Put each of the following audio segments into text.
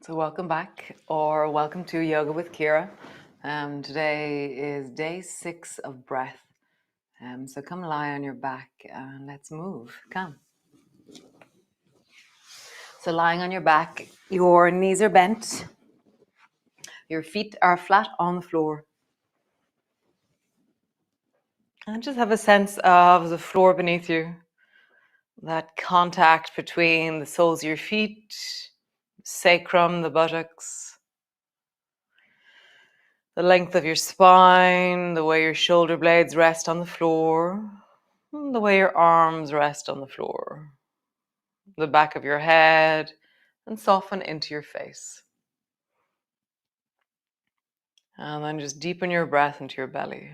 So welcome back, or welcome to Yoga with Ciara. Today is day 6 of breath. So come lie on your back and let's move. Come. So lying on your back, your knees are bent, your feet are flat on the floor. And just have a sense of the floor beneath you, that contact between the soles of your feet, sacrum, the buttocks, the length of your spine, the way your shoulder blades rest on the floor, the way your arms rest on the floor, the back of your head, and soften into your face. And then just deepen your breath into your belly.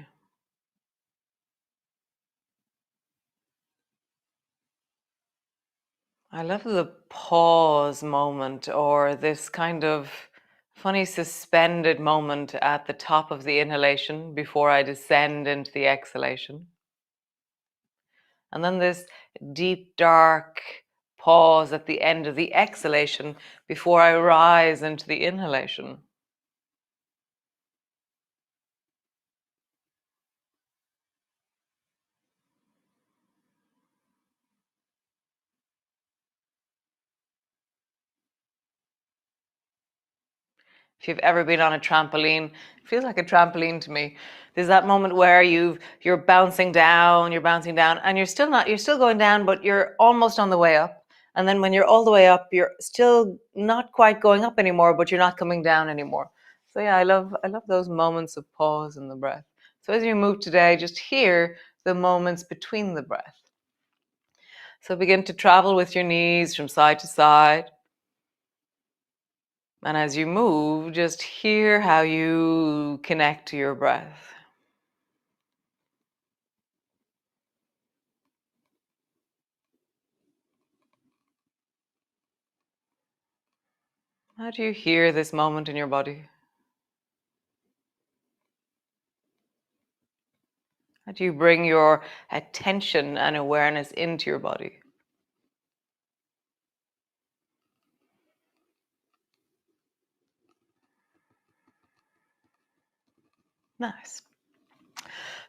I love the pause moment, or this kind of funny suspended moment at the top of the inhalation before I descend into the exhalation. And then this deep, dark pause at the end of the exhalation before I rise into the inhalation. If you've ever been on a trampoline, it feels like a trampoline to me. There's that moment where you're bouncing down, and you're still going down, but you're almost on the way up. And then when you're all the way up, you're still not quite going up anymore, but you're not coming down anymore. So yeah, I love those moments of pause in the breath. So as you move today, just hear the moments between the breath. So begin to travel with your knees from side to side. And as you move, just hear how you connect to your breath. How do you hear this moment in your body? How do you bring your attention and awareness into your body? Nice.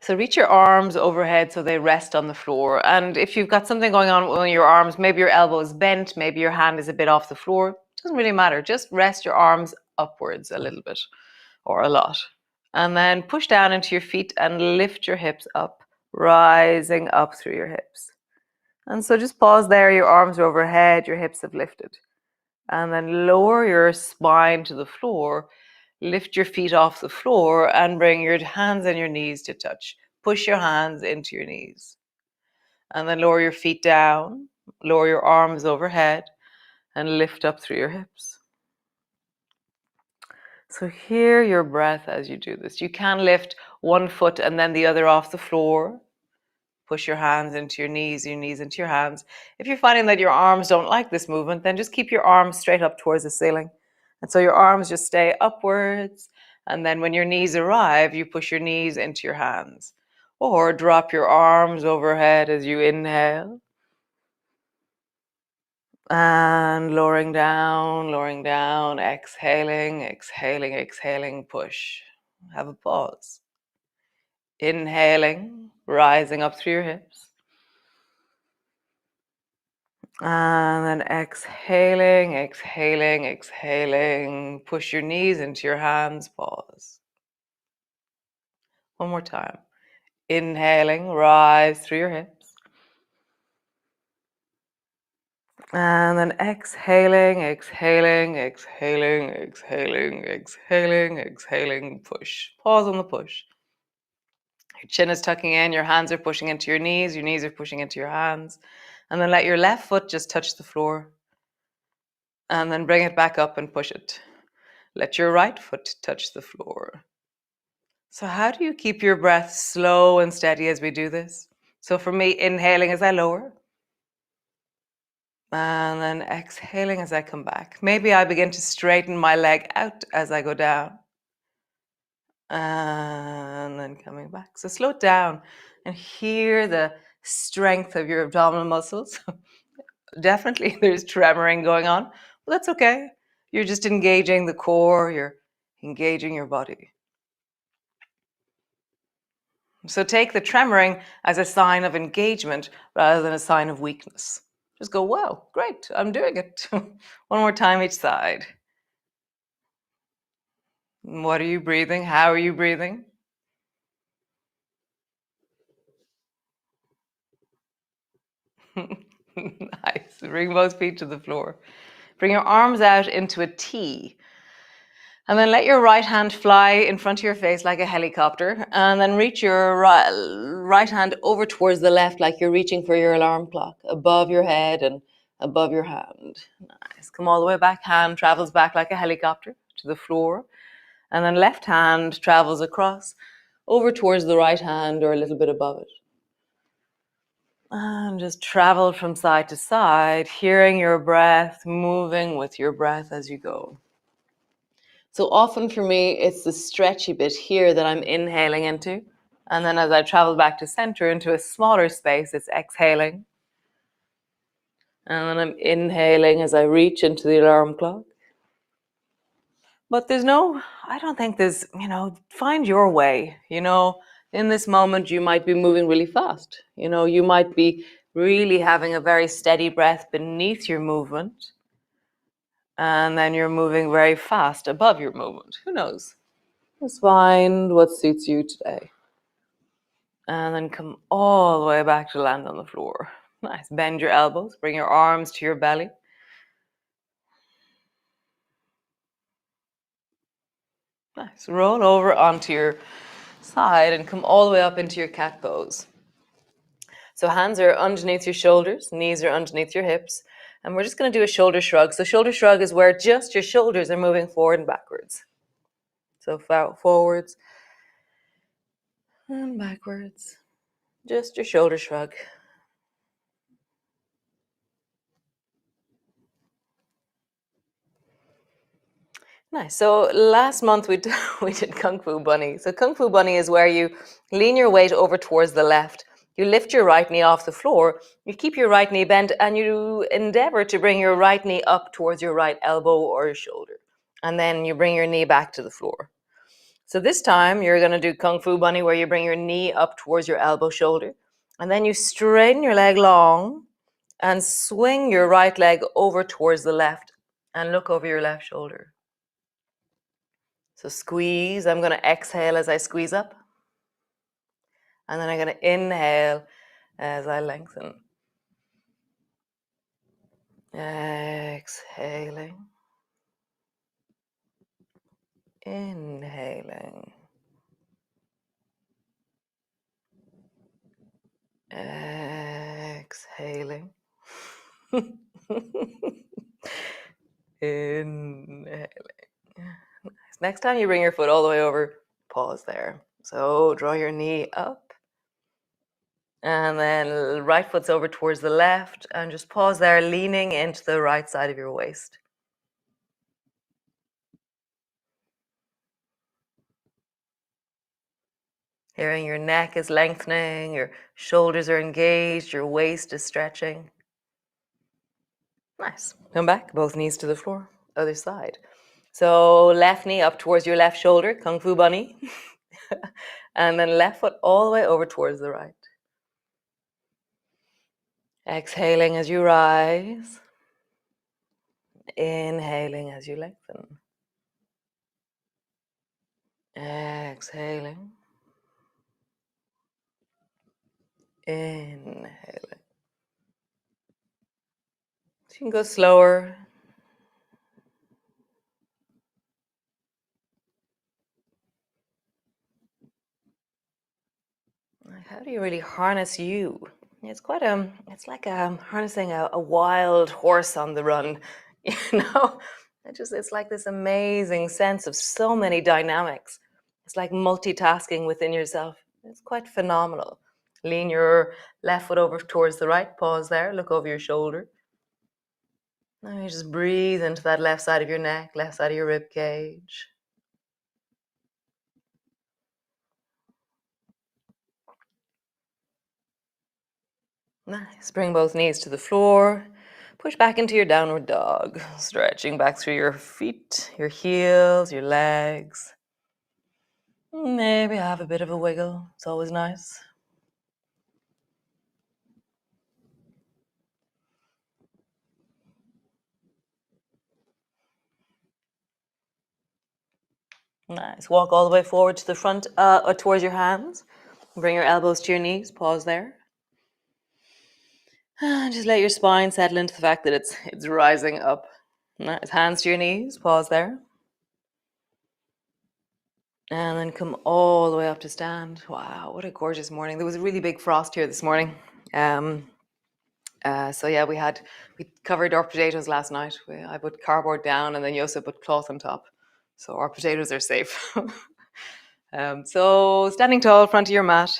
So reach your arms overhead so they rest on the floor. And if you've got something going on with your arms, maybe your elbow is bent, maybe your hand is a bit off the floor, it doesn't really matter. Just rest your arms upwards a little bit or a lot. And then push down into your feet and lift your hips up, rising up through your hips. And so just pause there. Your arms are overhead, your hips have lifted. And then lower your spine to the floor. Lift your feet off the floor and bring your hands and your knees to touch. Push your hands into your knees. And then lower your feet down, lower your arms overhead, and lift up through your hips. So hear your breath as you do this. You can lift one foot and then the other off the floor. Push your hands into your knees into your hands. If you're finding that your arms don't like this movement, then just keep your arms straight up towards the ceiling. And so your arms just stay upwards. And then when your knees arrive, you push your knees into your hands. Or drop your arms overhead as you inhale. And lowering down, exhaling, exhaling, exhaling, push. Have a pause. Inhaling, rising up through your hips. And then exhaling, exhaling, exhaling. Push your knees into your hands, pause. One more time. Inhaling, rise through your hips. And then exhaling, exhaling, exhaling, exhaling, exhaling, exhaling, push. Pause on the push. Your chin is tucking in, your hands are pushing into your knees are pushing into your hands. And then let your left foot just touch the floor. And then bring it back up and push it. Let your right foot touch the floor. So how do you keep your breath slow and steady as we do this? So for me, inhaling as I lower. And then exhaling as I come back. Maybe I begin to straighten my leg out as I go down. And then coming back. So slow it down and hear the strength of your abdominal muscles. Definitely there's tremoring going on, but that's okay. You're just engaging the core, you're engaging your body. So take the tremoring as a sign of engagement rather than a sign of weakness. Just go, wow, great, I'm doing it. One more time each side. What are you breathing? How are you breathing? Nice. Bring both feet to the floor. Bring your arms out into a T. And then let your right hand fly in front of your face like a helicopter. And then reach your right hand over towards the left like you're reaching for your alarm clock, above your head and above your hand. Nice. Come all the way back. Hand travels back like a helicopter to the floor. And then left hand travels across over towards the right hand or a little bit above it. And just travel from side to side, hearing your breath, moving with your breath as you go. So often for me, it's the stretchy bit here that I'm inhaling into. And then as I travel back to center into a smaller space, it's exhaling. And then I'm inhaling as I reach into the alarm clock. But I don't think find your way. In this moment, you might be moving really fast. You might be really having a very steady breath beneath your movement. And then you're moving very fast above your movement. Who knows? Just find what suits you today. And then come all the way back to land on the floor. Nice. Bend your elbows. Bring your arms to your belly. Nice. Roll over onto your side and come all the way up into your cat pose. So hands are underneath your shoulders, knees are underneath your hips, and we're just going to do a shoulder shrug. So shoulder shrug is where just your shoulders are moving forward and backwards. So forwards and backwards. Just your shoulder shrug. Nice. So last month we did Kung Fu Bunny. So Kung Fu Bunny is where you lean your weight over towards the left. You lift your right knee off the floor. You keep your right knee bent and you endeavor to bring your right knee up towards your right elbow or your shoulder. And then you bring your knee back to the floor. So this time you're going to do Kung Fu Bunny where you bring your knee up towards your elbow shoulder. And then you straighten your leg long and swing your right leg over towards the left and look over your left shoulder. So squeeze. I'm going to exhale as I squeeze up. And then I'm going to inhale as I lengthen. Exhaling. Inhaling. Exhaling. Inhaling. Next time you bring your foot all the way over, pause there. So draw your knee up. And then right foot's over towards the left. And just pause there, leaning into the right side of your waist. Hearing your neck is lengthening, your shoulders are engaged, your waist is stretching. Nice. Come back, both knees to the floor. Other side. So left knee up towards your left shoulder, Kung Fu Bunny. And then left foot all the way over towards the right. Exhaling as you rise. Inhaling as you lengthen. Exhaling. Inhaling. So you can go slower. How do you really harness you? It's like harnessing a wild horse on the run, you know? It's like this amazing sense of so many dynamics. It's like multitasking within yourself. It's quite phenomenal. Lean your left foot over towards the right, pause there, look over your shoulder. Now you just breathe into that left side of your neck, left side of your rib cage. Nice. Bring both knees to the floor. Push back into your downward dog, stretching back through your feet, your heels, your legs. Maybe have a bit of a wiggle. It's always nice. Nice. Walk all the way forward to the front, or towards your hands. Bring your elbows to your knees. Pause there. And just let your spine settle into the fact that it's rising up. Nice. Hands to your knees. Pause there. And then come all the way up to stand. Wow, what a gorgeous morning. There was a really big frost here this morning. So yeah, we covered our potatoes last night. I put cardboard down and then you also put cloth on top. So our potatoes are safe. So standing tall, front of your mat.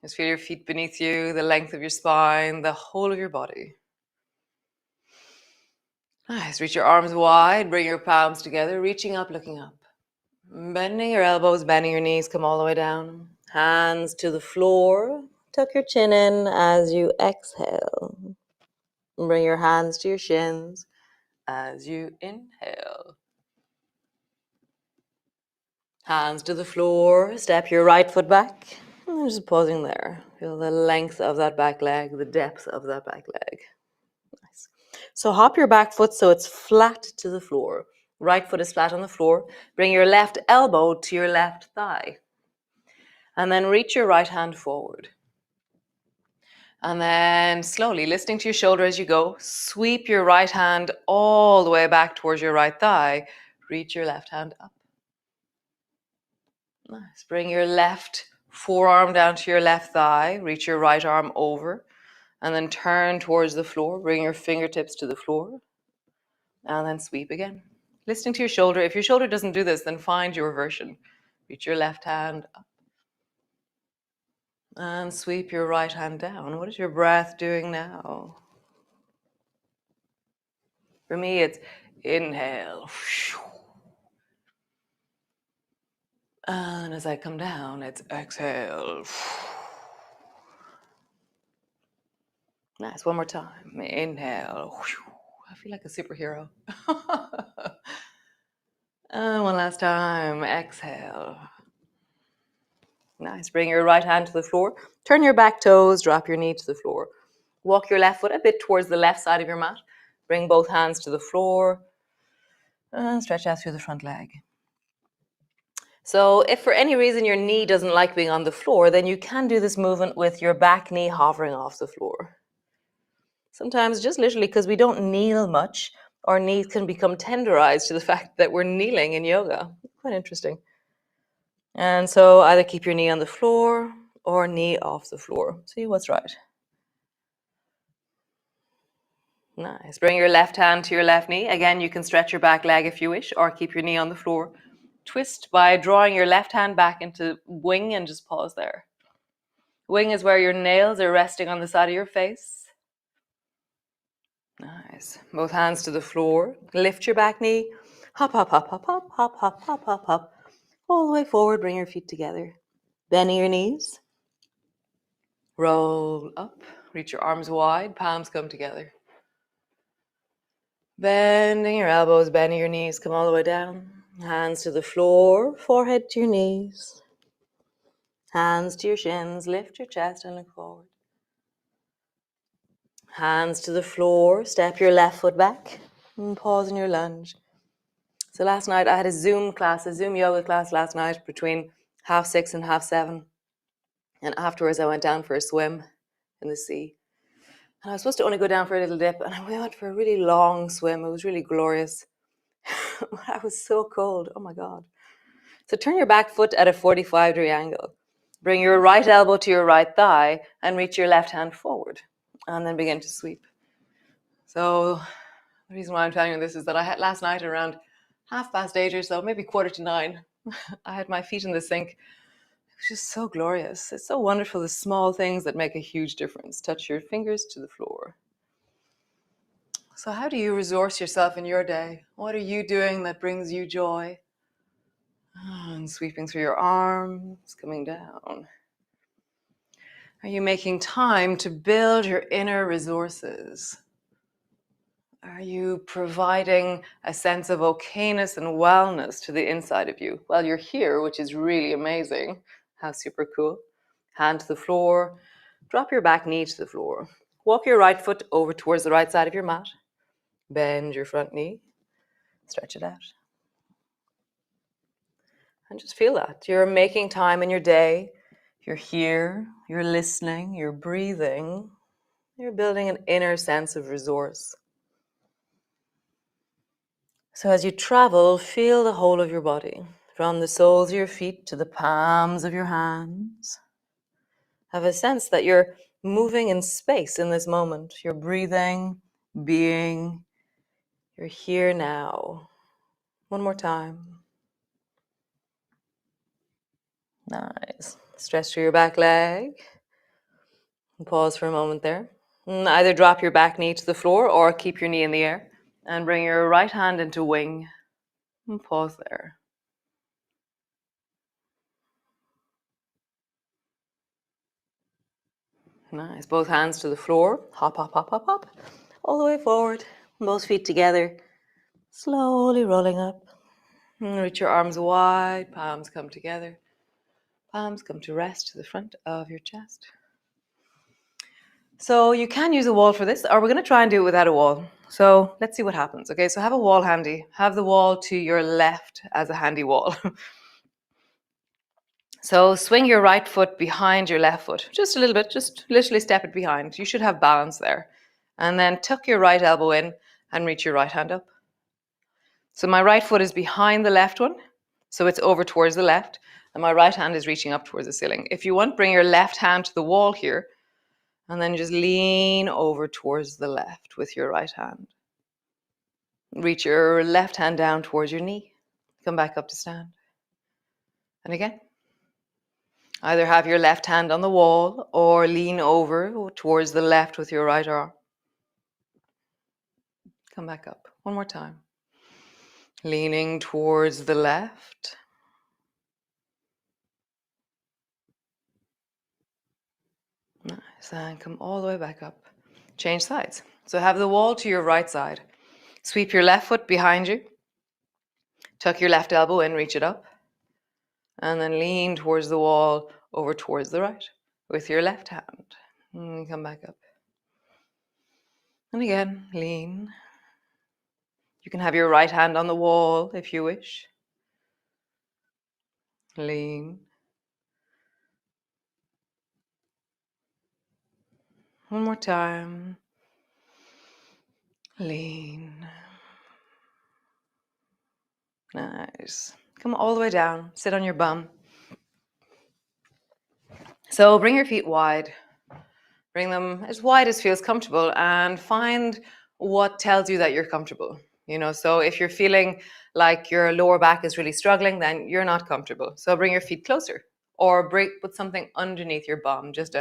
Just feel your feet beneath you, the length of your spine, the whole of your body. Nice. Reach your arms wide, bring your palms together, reaching up, looking up. Bending your elbows, bending your knees, come all the way down. Hands to the floor. Tuck your chin in as you exhale. Bring your hands to your shins as you inhale. Hands to the floor. Step your right foot back. And just pausing there. Feel the length of that back leg, the depth of that back leg. Nice. So hop your back foot so it's flat to the floor. Right foot is flat on the floor. Bring your left elbow to your left thigh. And then reach your right hand forward. And then slowly, listening to your shoulder as you go, sweep your right hand all the way back towards your right thigh. Reach your left hand up. Nice. Bring your left forearm down to your left thigh. Reach your right arm over. And then turn towards the floor. Bring your fingertips to the floor. And then sweep again. Listening to your shoulder. If your shoulder doesn't do this, then find your version. Reach your left hand up. And sweep your right hand down. What is your breath doing now? For me, it's inhale. And as I come down, it's exhale. Nice. One more time. Inhale. I feel like a superhero. And one last time. Exhale. Nice. Bring your right hand to the floor. Turn your back toes. Drop your knee to the floor. Walk your left foot a bit towards the left side of your mat. Bring both hands to the floor. And stretch out through the front leg. So if for any reason your knee doesn't like being on the floor, then you can do this movement with your back knee hovering off the floor. Sometimes just literally because we don't kneel much, our knees can become tenderized to the fact that we're kneeling in yoga. Quite interesting. And so either keep your knee on the floor or knee off the floor. See what's right. Nice. Bring your left hand to your left knee. Again, you can stretch your back leg if you wish, or keep your knee on the floor. Twist by drawing your left hand back into wing and just pause there. Wing is where your nails are resting on the side of your face. Nice. Both hands to the floor. Lift your back knee. Hop, hop, hop, hop, hop, hop, hop, hop, hop, hop. All the way forward. Bring your feet together. Bending your knees. Roll up. Reach your arms wide. Palms come together. Bending your elbows, bending your knees. Come all the way down. Hands to the floor. Forehead to your knees. Hands to your shins. Lift your chest and look forward. Hands to the floor. Step your left foot back. And pause in your lunge. So last night I had a Zoom yoga class last night between 6:30 and 7:30. And afterwards I went down for a swim in the sea. And I was supposed to only go down for a little dip. And I went for a really long swim. It was really glorious. I was so cold. Oh my God. So turn your back foot at a 45-degree angle. Bring your right elbow to your right thigh and reach your left hand forward. And then begin to sweep. So the reason why I'm telling you this is that I had last night around 8:30 or so, maybe 8:45. I had my feet in the sink. It was just so glorious. It's so wonderful, the small things that make a huge difference. Touch your fingers to the floor. So how do you resource yourself in your day? What are you doing that brings you joy? And sweeping through your arms, coming down. Are you making time to build your inner resources? Are you providing a sense of okayness and wellness to the inside of you while you're here, which is really amazing? How super cool. Hand to the floor. Drop your back knee to the floor. Walk your right foot over towards the right side of your mat. Bend your front knee. Stretch it out. And just feel that. You're making time in your day. You're here. You're listening. You're breathing. You're building an inner sense of resource. So as you travel, feel the whole of your body, from the soles of your feet to the palms of your hands. Have a sense that you're moving in space in this moment. You're breathing, being. You're here now. One more time. Nice. Stretch through your back leg. And pause for a moment there. And either drop your back knee to the floor or keep your knee in the air. And bring your right hand into wing. And pause there. Nice. Both hands to the floor. Hop, hop, hop, hop, hop. All the way forward. Both feet together. Slowly rolling up. And reach your arms wide. Palms come together. Palms come to rest to the front of your chest. So you can use a wall for this, or we're going to try and do it without a wall. So let's see what happens. Okay, so have a wall handy. Have the wall to your left as a handy wall. So swing your right foot behind your left foot. Just a little bit, just literally step it behind. You should have balance there. And then tuck your right elbow in and reach your right hand up. So my right foot is behind the left one. So it's over towards the left. And my right hand is reaching up towards the ceiling. If you want, bring your left hand to the wall here. And then just lean over towards the left with your right hand. Reach your left hand down towards your knee. Come back up to stand. And again. Either have your left hand on the wall or lean over towards the left with your right arm. Come back up. One more time. Leaning towards the left. Nice. And come all the way back up. Change sides. So have the wall to your right side. Sweep your left foot behind you. Tuck your left elbow in, reach it up. And then lean towards the wall over towards the right with your left hand. And come back up. And again, lean. You can have your right hand on the wall if you wish. Lean. One more time. Lean. Nice. Come all the way down. Sit on your bum. So bring your feet wide. Bring them as wide as feels comfortable and find what tells you that you're comfortable. So if you're feeling like your lower back is really struggling, then you're not comfortable. So bring your feet closer or put something underneath your bum. Just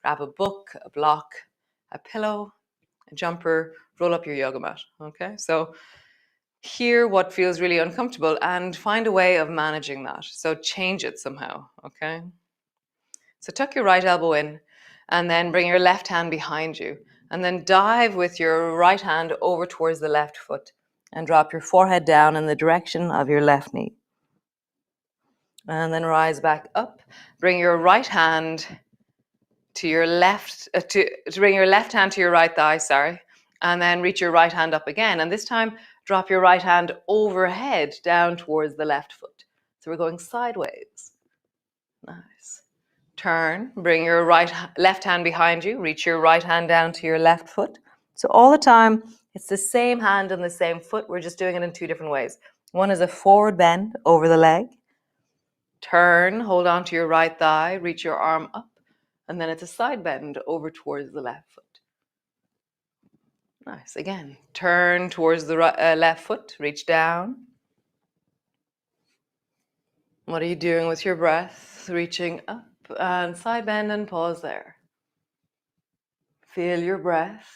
grab a book, a block, a pillow, a jumper, roll up your yoga mat. Okay, so hear what feels really uncomfortable and find a way of managing that. So change it somehow. Okay, so tuck your right elbow in and then bring your left hand behind you and then dive with your right hand over towards the left foot and drop your forehead down in the direction of your left knee. And then rise back up. Bring your right hand to your left, to bring your left hand to your right thigh, and then reach your right hand up again. And this time, drop your right hand overhead down towards the left foot. So we're going sideways. Nice. Turn, bring your left hand behind you, reach your right hand down to your left foot. So all the time, it's the same hand and the same foot. We're just doing it in two different ways. One is a forward bend over the leg. Turn, hold on to your right thigh, reach your arm up. And then it's a side bend over towards the left foot. Nice. Again, turn towards the left foot, reach down. What are you doing with your breath? Reaching up and side bend and pause there. Feel your breath.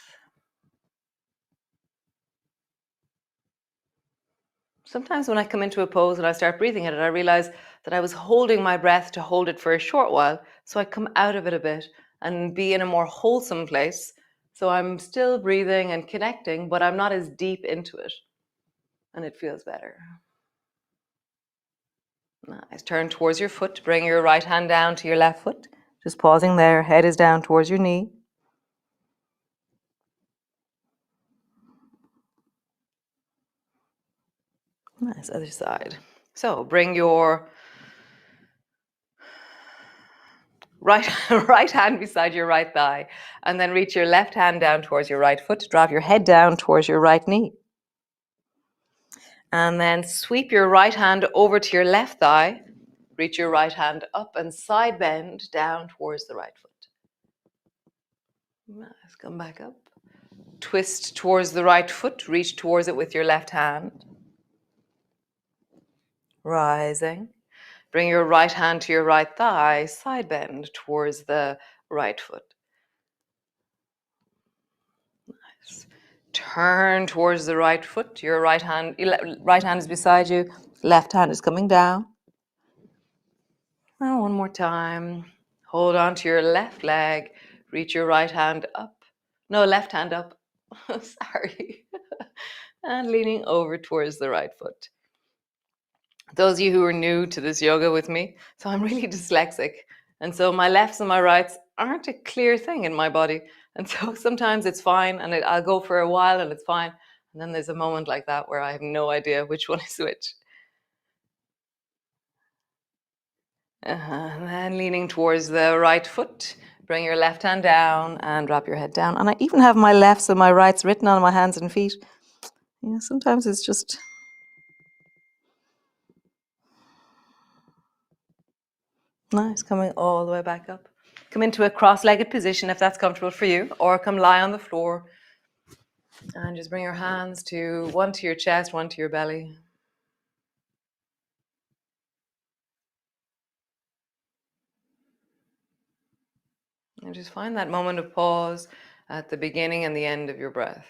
Sometimes when I come into a pose and I start breathing in it, I realize that I was holding my breath to hold it for a short while. So I come out of it a bit and be in a more wholesome place So I'm still breathing and connecting, but I'm not as deep into it. And it feels better. Nice. Turn towards your foot. Bring your right hand down to your left foot. Just pausing there. Head is down towards your knee. Nice. Other side. So bring your right hand beside your right thigh, and then reach your left hand down towards your right foot. Drop your head down towards your right knee. And then sweep your right hand over to your left thigh. Reach your right hand up and side bend down towards the right foot. Nice. Come back up. Twist towards the right foot. Reach towards it with your left hand. Rising. Bring your right hand to your right thigh. Side bend towards the right foot. Nice. Turn towards the right foot. Your right hand is beside you. Left hand is coming down. And one more time. Hold on to your left leg. Reach your right hand up. No, left hand up. Sorry. And leaning over towards the right foot. Those of you who are new to this yoga with me, so I'm really dyslexic. And so my lefts and my rights aren't a clear thing in my body. And so sometimes it's fine and I'll go for a while and it's fine. And then there's a moment like that where I have no idea which one is which. And then leaning towards the right foot. Bring your left hand down and drop your head down. And I even have my lefts and my rights written on my hands and feet. Yeah, sometimes it's just nice. Coming all the way back up. Come into a cross-legged position if that's comfortable for you, or come lie on the floor and just bring your hands to one to your chest, one to your belly. And just find that moment of pause at the beginning and the end of your breath.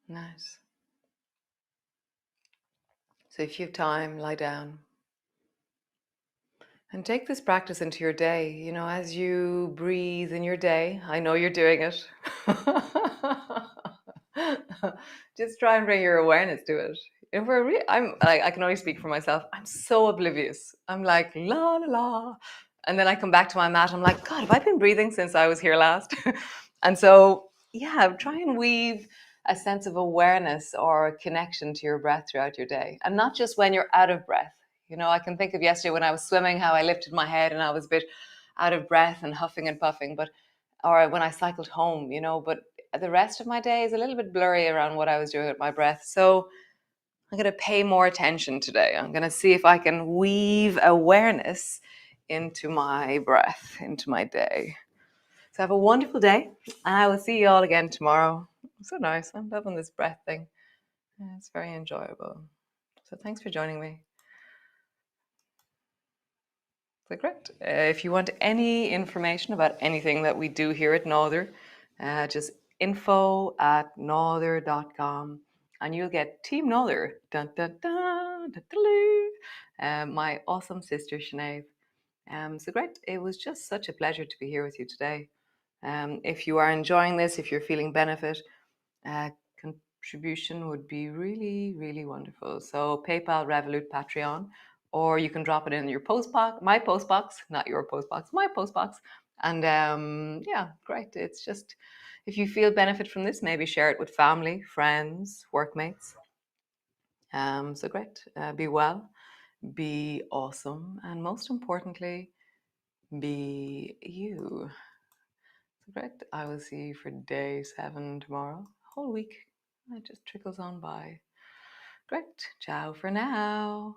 Nice. So if you have time, lie down. And take this practice into your day. You know, as you breathe in your day, I know you're doing it. Just try and bring your awareness to it. If I'm like, I can only speak for myself. I'm so oblivious. I'm like, la la la. And then I come back to my mat. I'm like, God, have I been breathing since I was here last? And so, yeah, try and weave a sense of awareness or connection to your breath throughout your day. And not just when you're out of breath. You know, I can think of yesterday when I was swimming, how I lifted my head and I was a bit out of breath and huffing and puffing, or when I cycled home, you know, but the rest of my day is a little bit blurry around what I was doing with my breath. So I'm going to pay more attention today. I'm going to see if I can weave awareness into my breath, into my day. So have a wonderful day, and I will see you all again tomorrow. So nice. I'm loving this breath thing. It's very enjoyable. So thanks for joining me. So great. If you want any information about anything that we do here at Norther, just info@norther.com and you'll get Team Norther. Dun, dun, dun, dun, dun, dun. My awesome sister, Sinead. So great. It was just such a pleasure to be here with you today. If you are enjoying this, if you're feeling benefit, contribution would be really, really wonderful. So PayPal, Revolut, Patreon, or you can drop it in your post box, my post box, not your post box, my post box. And yeah, great. It's just, if you feel benefit from this, maybe share it with family, friends, workmates. So great. Be well, be awesome, and most importantly, be you. Great. I will see you for day 7 tomorrow. Whole week. It just trickles on by. Great. Ciao for now.